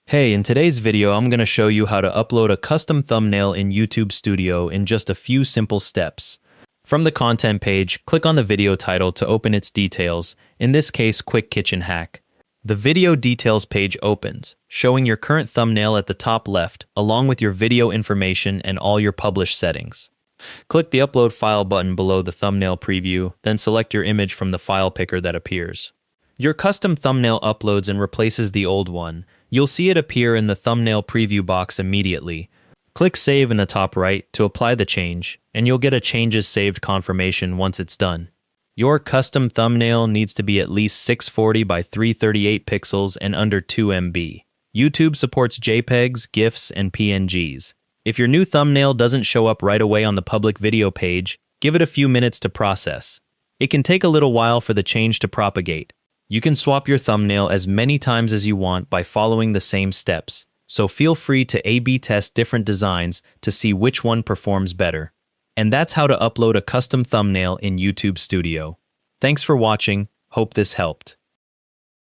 Hey, in today's video, I'm going to show you how to upload a custom thumbnail in YouTube Studio in just a few simple steps. From the content page, click on the video title to open its details, in this case, Quick Kitchen Hack. The video details page opens, showing your current thumbnail at the top left, along with your video information and all your published settings. Click the Upload File button below the thumbnail preview, then select your image from the file picker that appears. Your custom thumbnail uploads and replaces the old one. You'll see it appear in the thumbnail preview box immediately. Click Save in the top right to apply the change, and you'll get a changes saved confirmation once it's done. Your custom thumbnail needs to be at least 640 by 338 pixels and under 2 MB. YouTube supports JPEGs, GIFs, and PNGs. If your new thumbnail doesn't show up right away on the public video page, give it a few minutes to process. It can take a little while for the change to propagate. You can swap your thumbnail as many times as you want by following the same steps, so feel free to A/B test different designs to see which one performs better. And that's how to upload a custom thumbnail in YouTube Studio. Thanks for watching, hope this helped.